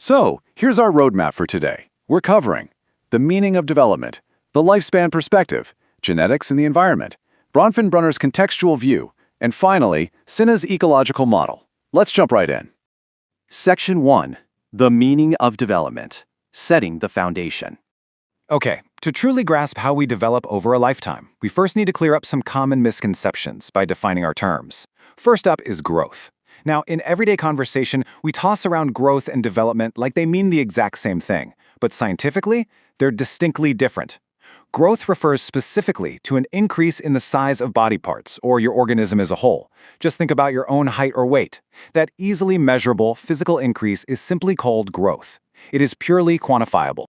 So, here's our roadmap for today. We're covering the meaning of development, the lifespan perspective, genetics and the environment, Bronfenbrenner's contextual view, and finally, Sinha's ecological model. Let's jump right in. Section 1. The meaning of development. Setting the foundation. Okay, to truly grasp how we develop over a lifetime, we first need to clear up some common misconceptions by defining our terms. First up is growth. Now, in everyday conversation, we toss around growth and development like they mean the exact same thing, but scientifically, they're distinctly different. Growth refers specifically to an increase in the size of body parts or your organism as a whole. Just think about your own height or weight. That easily measurable physical increase is simply called growth. It is purely quantifiable.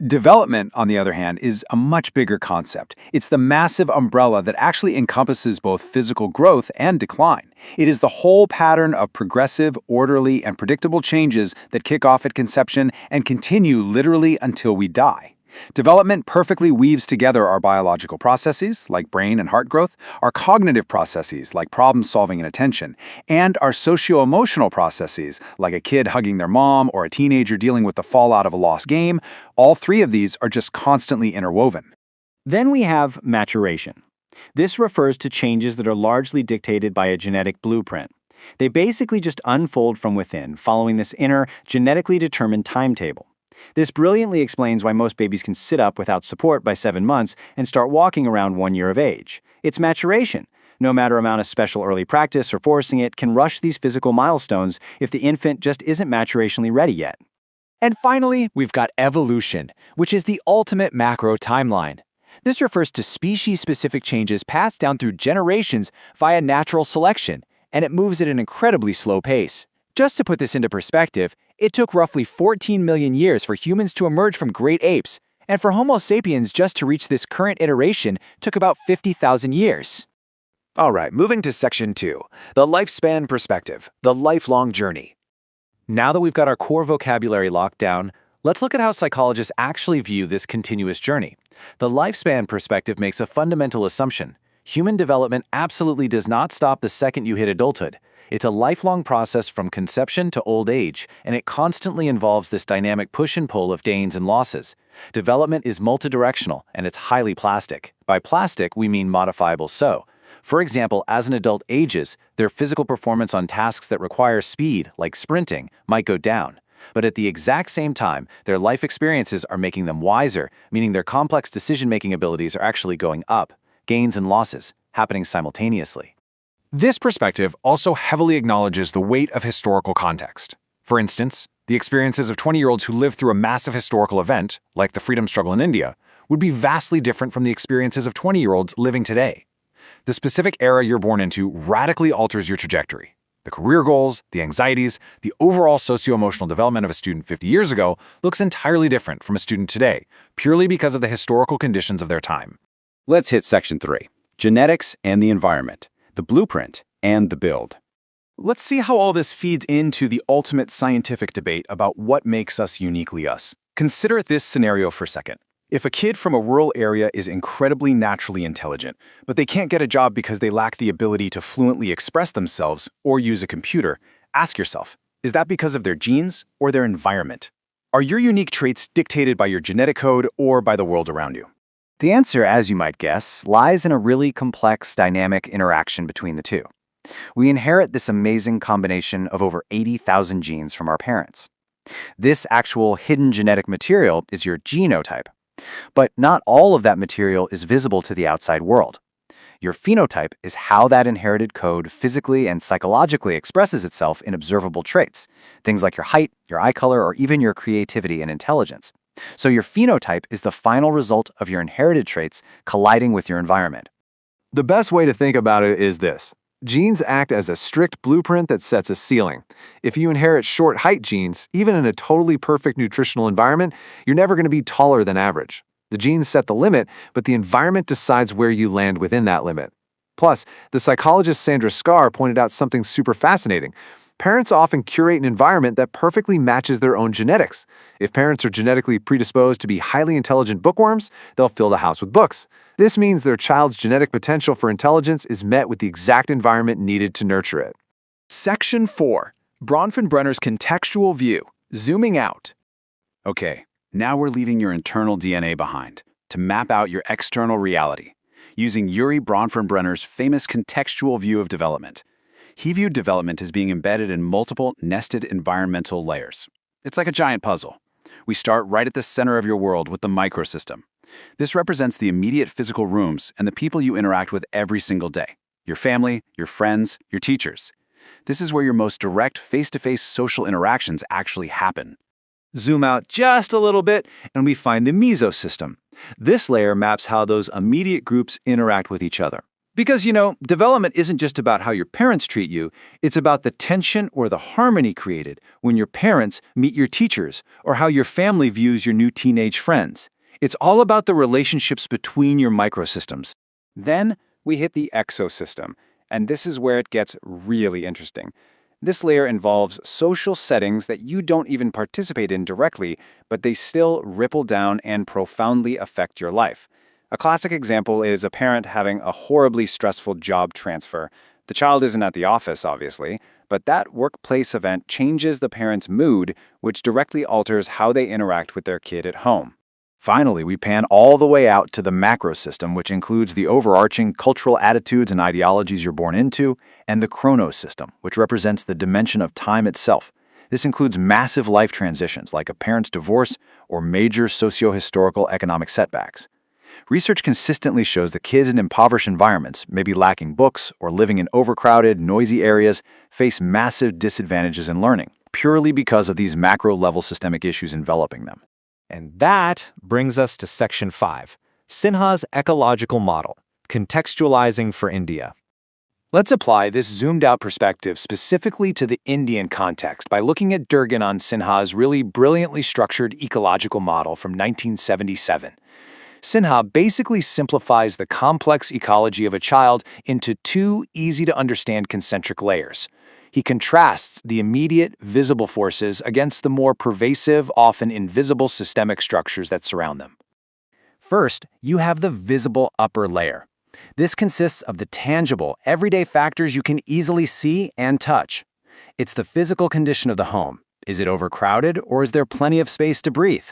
Development, on the other hand, is a much bigger concept. It's the massive umbrella that actually encompasses both physical growth and decline. It is the whole pattern of progressive, orderly, and predictable changes that kick off at conception and continue literally until we die. Development perfectly weaves together our biological processes, like brain and heart growth, our cognitive processes, like problem-solving and attention, and our socio-emotional processes, like a kid hugging their mom or a teenager dealing with the fallout of a lost game. All three of these are just constantly interwoven. Then we have maturation. This refers to changes that are largely dictated by a genetic blueprint. They basically just unfold from within, following this inner, genetically determined timetable. This brilliantly explains why most babies can sit up without support by 7 months and start walking around 1 year of age. It's maturation. No matter amount of special early practice or forcing it can rush these physical milestones if the infant just isn't maturationally ready yet. And finally, we've got evolution, which is the ultimate macro timeline. This refers to species-specific changes passed down through generations via natural selection, and it moves at an incredibly slow pace. Just to put this into perspective, it took roughly 14 million years for humans to emerge from great apes, and for Homo sapiens just to reach this current iteration took about 50,000 years. All right, moving to Section 2, the lifespan perspective, the lifelong journey. Now that we've got our core vocabulary locked down, let's look at how psychologists actually view this continuous journey. The lifespan perspective makes a fundamental assumption. Human development absolutely does not stop the second you hit adulthood. It's a lifelong process from conception to old age, and it constantly involves this dynamic push and pull of gains and losses. Development is multidirectional, and it's highly plastic. By plastic, we mean modifiable so. For example, as an adult ages, their physical performance on tasks that require speed, like sprinting, might go down. But at the exact same time, their life experiences are making them wiser, meaning their complex decision-making abilities are actually going up. Gains and losses, happening simultaneously. This perspective also heavily acknowledges the weight of historical context. For instance, the experiences of 20-year-olds who lived through a massive historical event, like the freedom struggle in India, would be vastly different from the experiences of 20-year-olds living today. The specific era you're born into radically alters your trajectory. The career goals, the anxieties, the overall socio-emotional development of a student 50 years ago looks entirely different from a student today, purely because of the historical conditions of their time. Let's hit Section 3, genetics and the environment, the blueprint and the build. Let's see how all this feeds into the ultimate scientific debate about what makes us uniquely us. Consider this scenario for a second. If a kid from a rural area is incredibly naturally intelligent, but they can't get a job because they lack the ability to fluently express themselves or use a computer, ask yourself, is that because of their genes or their environment? Are your unique traits dictated by your genetic code or by the world around you? The answer, as you might guess, lies in a really complex, dynamic interaction between the two. We inherit this amazing combination of over 80,000 genes from our parents. This actual hidden genetic material is your genotype. But not all of that material is visible to the outside world. Your phenotype is how that inherited code physically and psychologically expresses itself in observable traits, things like your height, your eye color, or even your creativity and intelligence. So your phenotype is the final result of your inherited traits colliding with your environment. The best way to think about it is this. Genes act as a strict blueprint that sets a ceiling. If you inherit short height genes, even in a totally perfect nutritional environment, you're never going to be taller than average. The genes set the limit, but the environment decides where you land within that limit. Plus, the psychologist Sandra Scar pointed out something super fascinating. Parents often curate an environment that perfectly matches their own genetics. If parents are genetically predisposed to be highly intelligent bookworms, they'll fill the house with books. This means their child's genetic potential for intelligence is met with the exact environment needed to nurture it. Section 4. Bronfenbrenner's contextual view. Zooming out. Okay, now we're leaving your internal DNA behind to map out your external reality, using Bronfenbrenner's famous contextual view of development. He viewed development as being embedded in multiple nested environmental layers. It's like a giant puzzle. We start right at the center of your world with the microsystem. This represents the immediate physical rooms and the people you interact with every single day. Your family, your friends, your teachers. This is where your most direct face-to-face social interactions actually happen. Zoom out just a little bit, and we find the mesosystem. This layer maps how those immediate groups interact with each other. Because, development isn't just about how your parents treat you, it's about the tension or the harmony created when your parents meet your teachers, or how your family views your new teenage friends. It's all about the relationships between your microsystems. Then we hit the exosystem, and this is where it gets really interesting. This layer involves social settings that you don't even participate in directly, but they still ripple down and profoundly affect your life. A classic example is a parent having a horribly stressful job transfer. The child isn't at the office, obviously, but that workplace event changes the parent's mood, which directly alters how they interact with their kid at home. Finally, we pan all the way out to the macrosystem, which includes the overarching cultural attitudes and ideologies you're born into, and the chronosystem, which represents the dimension of time itself. This includes massive life transitions like a parent's divorce or major socio-historical economic setbacks. Research consistently shows that kids in impoverished environments, maybe lacking books or living in overcrowded, noisy areas, face massive disadvantages in learning, purely because of these macro-level systemic issues enveloping them. And that brings us to Section 5, Sinha's ecological model, contextualizing for India. Let's apply this zoomed-out perspective specifically to the Indian context by looking at Durgan and Sinha's really brilliantly structured ecological model from 1977. Sinha basically simplifies the complex ecology of a child into two easy-to-understand concentric layers. He contrasts the immediate, visible forces against the more pervasive, often invisible systemic structures that surround them. First, you have the visible upper layer. This consists of the tangible, everyday factors you can easily see and touch. It's the physical condition of the home. Is it overcrowded, or is there plenty of space to breathe?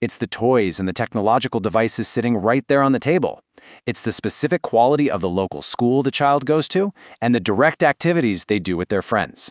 It's the toys and the technological devices sitting right there on the table. It's the specific quality of the local school the child goes to and the direct activities they do with their friends.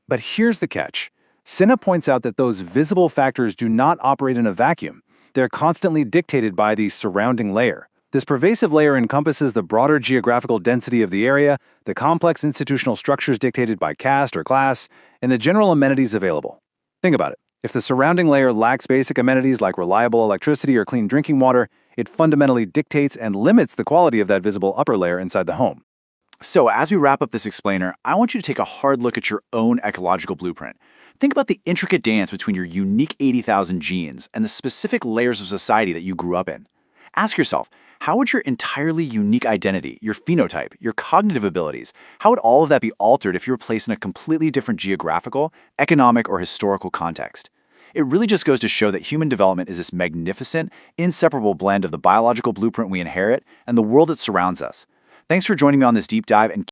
But here's the catch. Sinha points out that those visible factors do not operate in a vacuum. They're constantly dictated by the surrounding layer. This pervasive layer encompasses the broader geographical density of the area, the complex institutional structures dictated by caste or class, and the general amenities available. Think about it. If the surrounding layer lacks basic amenities like reliable electricity or clean drinking water, it fundamentally dictates and limits the quality of that visible upper layer inside the home. So as we wrap up this explainer, I want you to take a hard look at your own ecological blueprint. Think about the intricate dance between your unique 80,000 genes and the specific layers of society that you grew up in. Ask yourself, how would your entirely unique identity, your phenotype, your cognitive abilities, how would all of that be altered if you were placed in a completely different geographical, economic, or historical context? It really just goes to show that human development is this magnificent, inseparable blend of the biological blueprint we inherit and the world that surrounds us. Thanks for joining me on this deep dive, and